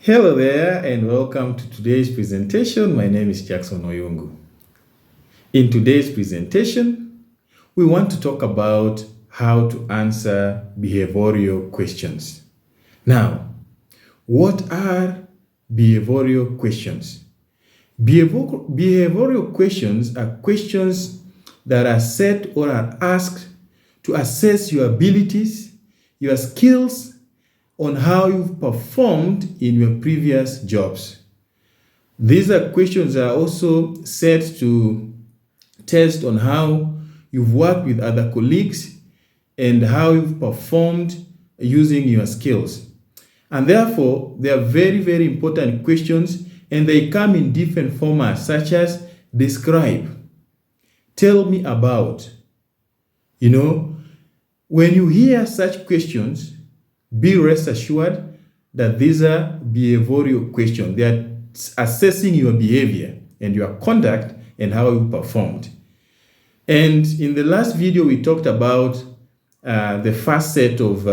Hello there and welcome to today's presentation. My name is Jackson Oyungu. In today's presentation, we want to talk about how to answer behavioral questions. Now, what are behavioral questions? Behavioral questions are questions that are set or are asked to assess your abilities, your skills, on how you've performed in your previous jobs. These are questions that are also set to test on how you've worked with other colleagues and how you've performed using your skills. And therefore, they are very, very important questions, and they come in different formats such as describe, tell me about. When you hear such questions, be rest assured that these are behavioral questions. They are assessing your behavior and your conduct and how you performed. And in the last video, we talked about the first set of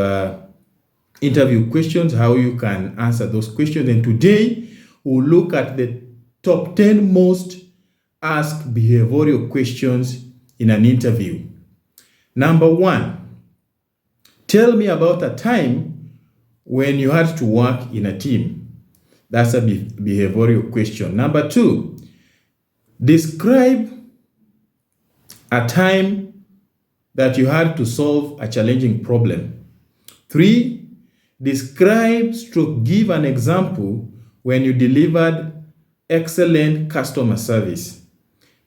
interview questions, how you can answer those questions. And today, we'll look at the top 10 most asked behavioral questions in an interview. Number 1, tell me about a time when you had to work in a team. That's a behavioral question. Number 2, describe a time that you had to solve a challenging problem. 3, describe / give an example when you delivered excellent customer service.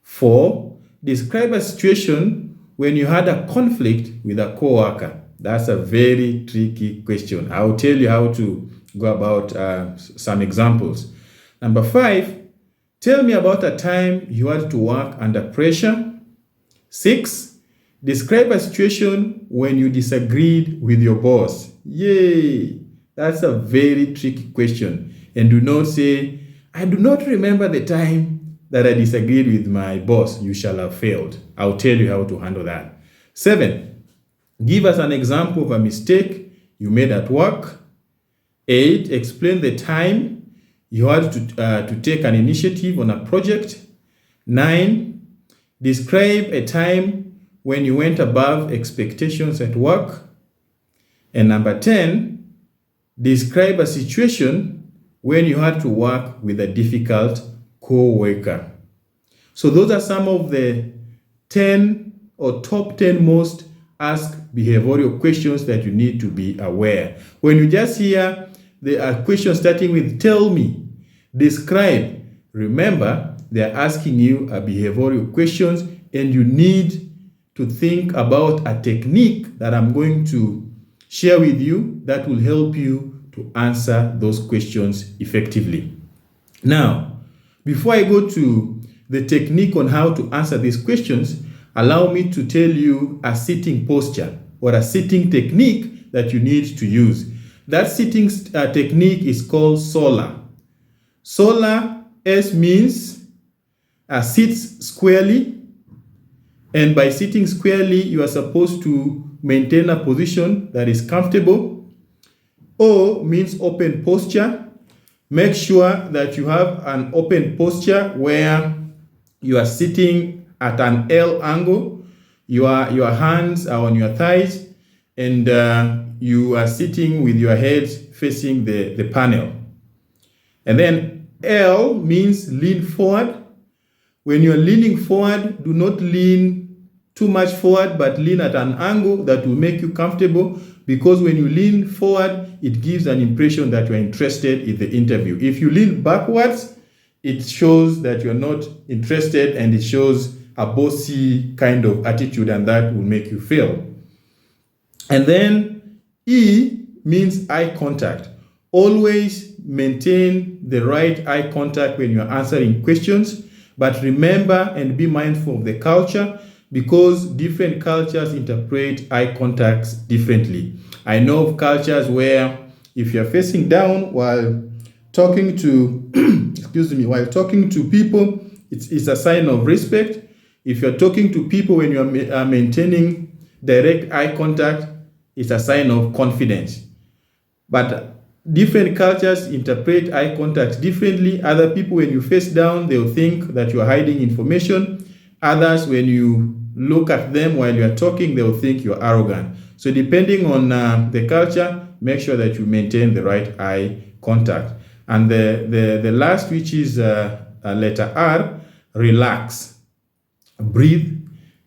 4, describe a situation when you had a conflict with a coworker. That's a very tricky question. I'll tell you how to go about some examples. Number 5, tell me about a time you had to work under pressure. 6, describe a situation when you disagreed with your boss. Yay! That's a very tricky question. And do not say, I do not remember the time that I disagreed with my boss. You shall have failed. I'll tell you how to handle that. 7, give us an example of a mistake you made at work. 8, explain the time you had to take an initiative on a project. 9, describe a time when you went above expectations at work. And number 10, describe a situation when you had to work with a difficult co-worker. So those are some of the 10 or top 10 most asked behavioral questions that you need to be aware. When you just hear the questions starting with tell me, describe, remember they're asking you a behavioral questions, and you need to think about a technique that I'm going to share with you that will help you to answer those questions effectively. Now, before I go to the technique on how to answer these questions, allow me to tell you a sitting posture or a sitting technique that you need to use. That sitting technique is called SOLA. SOLA, S means sit squarely. And by sitting squarely, you are supposed to maintain a position that is comfortable. O means open posture. Make sure that you have an open posture where you are sitting at an L angle. Your hands are on your thighs, and you are sitting with your head facing the panel. And then L means lean forward. When you're leaning forward, do not lean too much forward, but lean at an angle that will make you comfortable, because when you lean forward, it gives an impression that you're interested in the interview. If you lean backwards, it shows that you're not interested, and it shows a bossy kind of attitude, and that will make you fail. And then E means eye contact. Always maintain the right eye contact when you're answering questions, but remember and be mindful of the culture, because different cultures interpret eye contacts differently. I know of cultures where if you're facing down while talking to while talking to people, it's a sign of respect. If you're talking to people when you're maintaining direct eye contact, it's a sign of confidence. But Different cultures interpret eye contact differently. Other people, when you face down, they'll think that you are hiding information. Others, when you look at them while you are talking, they'll think you're arrogant. So depending on the culture, make sure that you maintain the right eye contact. And the last, which is letter R, relax, breathe,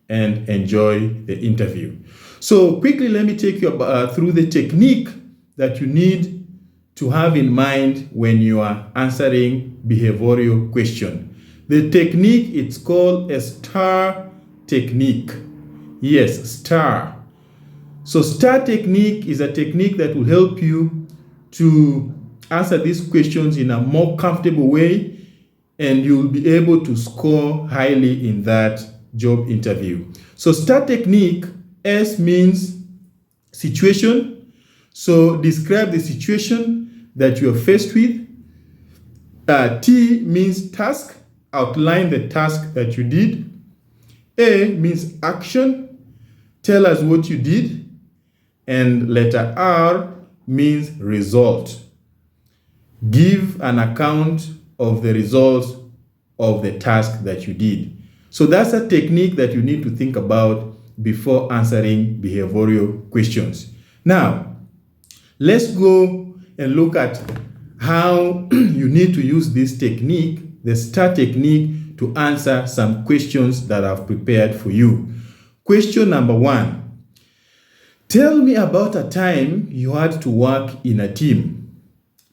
and enjoy the interview. So quickly, let me take you through the technique that you need to have in mind when you are answering behavioral question. The technique, it's called a STAR technique. Yes, STAR. So STAR technique is a technique that will help you to answer these questions in a more comfortable way, and you'll be able to score highly in that job interview. So STAR technique, S means situation. So describe the situation that you are faced with. T means task. Outline the task that you did. A means action. Tell us what you did. And letter R means result. Give an account of the results of the task that you did. So that's a technique that you need to think about before answering behavioral questions. Now, let's go and look at how you need to use this technique, the STAR technique, to answer some questions that I've prepared for you. Question number 1. Tell me about a time you had to work in a team.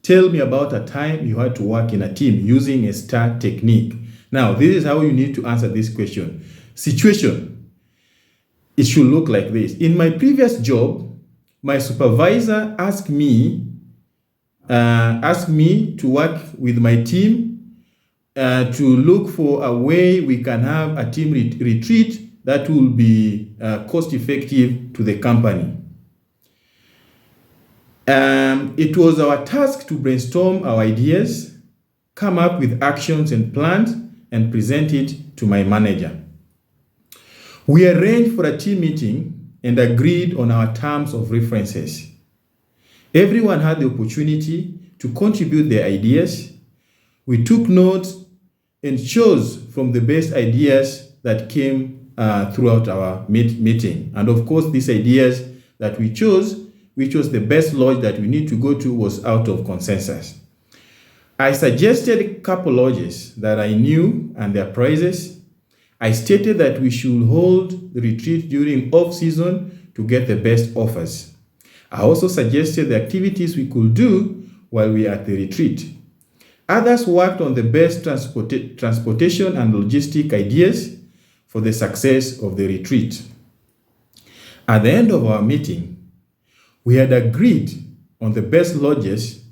Tell me about a time you had to work in a team using a STAR technique. Now, this is how you need to answer this question. Situation. It should look like this. In my previous job, my supervisor asked me to work with my team to look for a way we can have a team retreat that will be cost effective to the company. It was our task to brainstorm our ideas, come up with actions and plans, and present it to my manager. We arranged for a team meeting and agreed on our terms of references. Everyone had the opportunity to contribute their ideas. We took notes and chose from the best ideas that came throughout our meeting. And of course, these ideas that we chose, which was the best lodge that we need to go to, was out of consensus. I suggested a couple lodges that I knew and their prices. I stated that we should hold the retreat during off-season to get the best offers. I also suggested the activities we could do while we are at the retreat. Others worked on the best transportation and logistic ideas for the success of the retreat. At the end of our meeting, we had agreed on the best lodges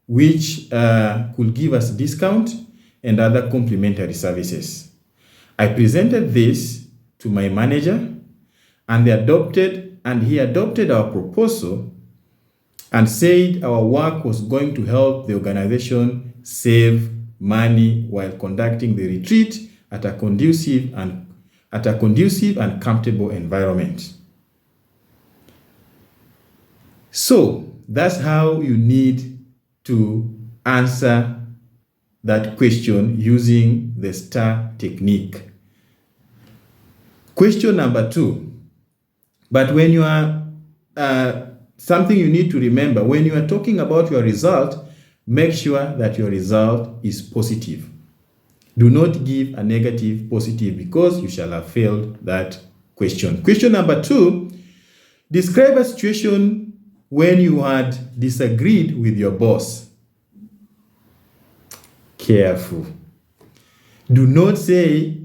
which could give us discount and other complimentary services. I presented this to my manager, and he adopted our proposal and said our work was going to help the organization save money while conducting the retreat at a conducive and comfortable environment. So that's how you need to answer that question using the STAR technique. Question number 2. But when you are, something you need to remember, when you are talking about your result, make sure that your result is positive. Do not give a negative positive, because you shall have failed that question. Question number 2, describe a situation when you had disagreed with your boss. Careful. Do not say,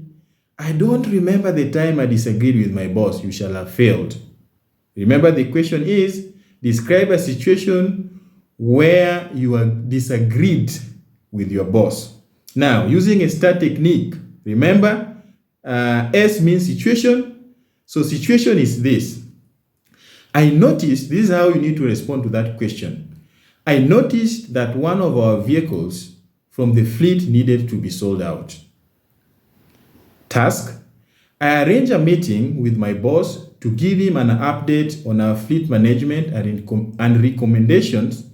I don't remember the time I disagreed with my boss. You shall have failed. Remember, the question is, describe a situation where you are disagreed with your boss. Now, using a STAR technique, remember, S means situation. So situation is this. I noticed, this is how you need to respond to that question. I noticed that one of our vehicles from the fleet needed to be sold out. Task, I arranged a meeting with my boss to give him an update on our fleet management and recommendations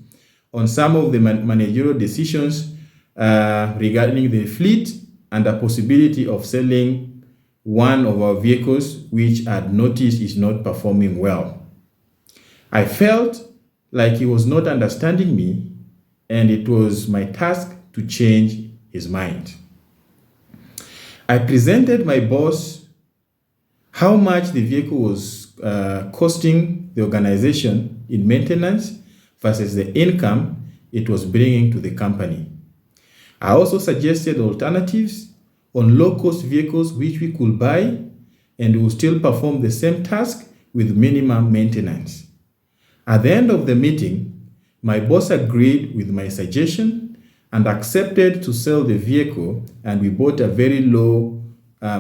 on some of the managerial decisions regarding the fleet and the possibility of selling one of our vehicles which I had noticed is not performing well. I felt like he was not understanding me, and it was my task to change his mind. I presented my boss how much the vehicle was costing the organization in maintenance versus the income it was bringing to the company. I also suggested alternatives on low-cost vehicles which we could buy and will still perform the same task with minimum maintenance. At the end of the meeting, my boss agreed with my suggestion and accepted to sell the vehicle, and we bought a very low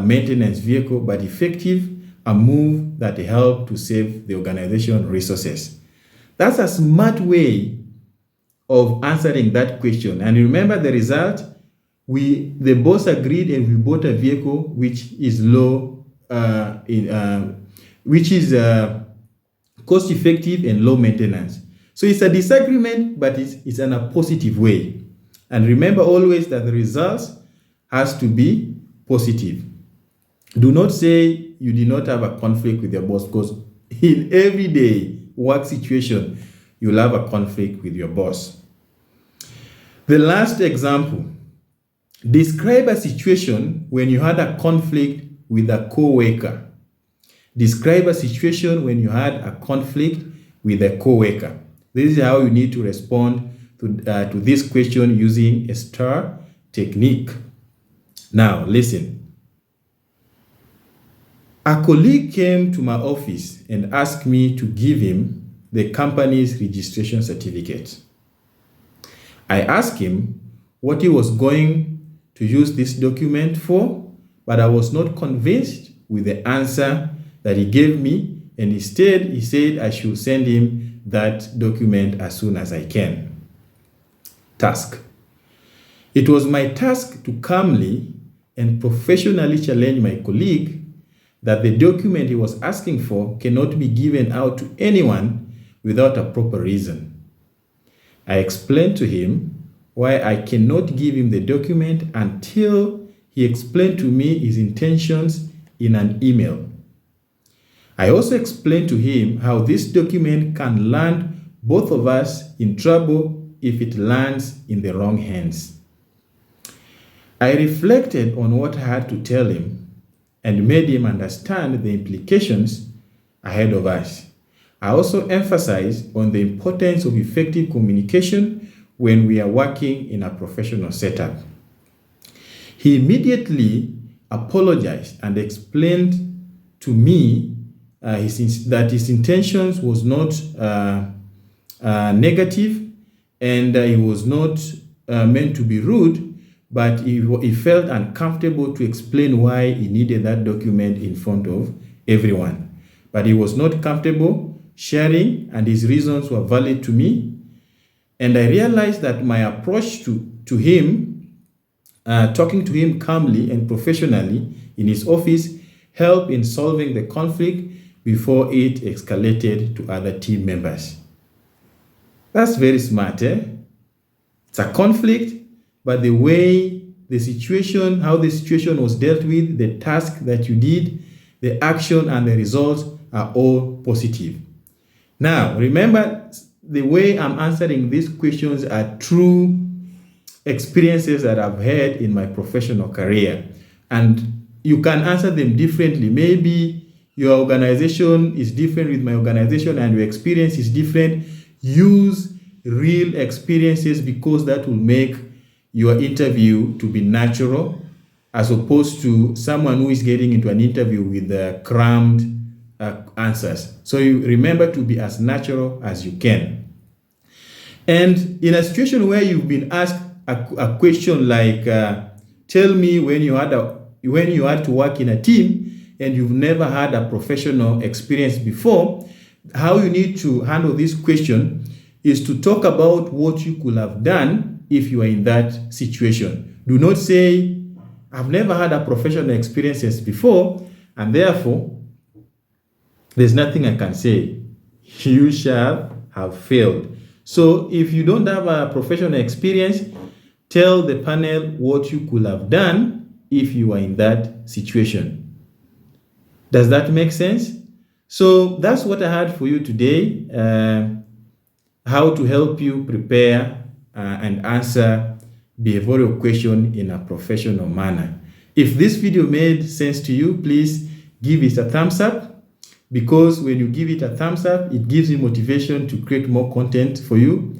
maintenance vehicle but effective, a move that helped to save the organization resources. That's a smart way of answering that question. And remember the result, the boss agreed and we bought a vehicle which is cost effective and low maintenance. So it's a disagreement, but it's in a positive way. And remember always that the results has to be positive. Do not say you did not have a conflict with your boss, because in everyday work situation, you'll have a conflict with your boss. The last example, describe a situation when you had a conflict with a co-worker. Describe a situation when you had a conflict with a co-worker. This is how you need to respond to this question using a STAR technique. Now, listen. A colleague came to my office and asked me to give him the company's registration certificate. I asked him what he was going to use this document for, but I was not convinced with the answer that he gave me, and instead he said I should send him that document as soon as I can. Task. It was my task to calmly and professionally challenge my colleague that the document he was asking for cannot be given out to anyone without a proper reason. I explained to him why I cannot give him the document until he explained to me his intentions in an email. I also explained to him how this document can land both of us in trouble if it lands in the wrong hands. I reflected on what I had to tell him and made him understand the implications ahead of us. I also emphasized on the importance of effective communication when we are working in a professional setup. He immediately apologized and explained to me that his intentions was not negative, and he was not meant to be rude, but he felt uncomfortable to explain why he needed that document in front of everyone. But he was not comfortable sharing, and his reasons were valid to me. And I realized that my approach to him, talking to him calmly and professionally in his office, helped in solving the conflict before it escalated to other team members. That's very smart, eh? It's a conflict, but the way the situation, how the situation was dealt with, the task that you did, the action and the results are all positive. Now, remember, the way I'm answering these questions are true experiences that I've had in my professional career. And you can answer them differently. Maybe your organization is different with my organization and your experience is different. Use real experiences, because that will make your interview to be natural, as opposed to someone who is getting into an interview with crammed answers. So you remember to be as natural as you can. And in a situation where you've been asked a question like, tell me when you had to work in a team and you've never had a professional experience before, how you need to handle this question is to talk about what you could have done if you are in that situation. Do not say, I've never had a professional experiences before, and therefore, there's nothing I can say. You shall have failed. So if you don't have a professional experience, tell the panel what you could have done if you were in that situation. Does that make sense? So that's what I had for you today, how to help you prepare and answer behavioral question in a professional manner. If this video made sense to you, please give it a thumbs up, because when you give it a thumbs up, it gives me motivation to create more content for you.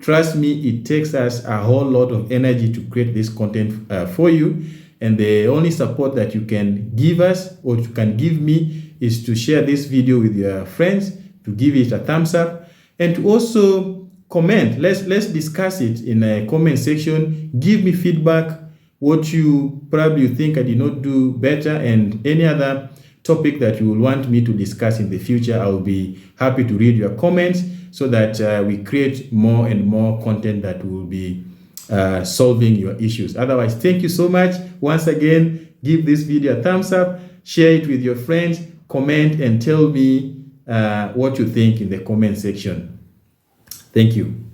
Trust me, it takes us a whole lot of energy to create this content for you. And the only support that you can give us, or you can give me, is to share this video with your friends, to give it a thumbs up, and to also comment. Let's discuss it in a comment section. Give me feedback, what you probably think I did not do better, and any other topic that you will want me to discuss in the future. I will be happy to read your comments, so that we create more and more content that will be solving your issues. Otherwise, thank you so much. Once again, give this video a thumbs up, share it with your friends, comment, and tell me what you think in the comment section. Thank you.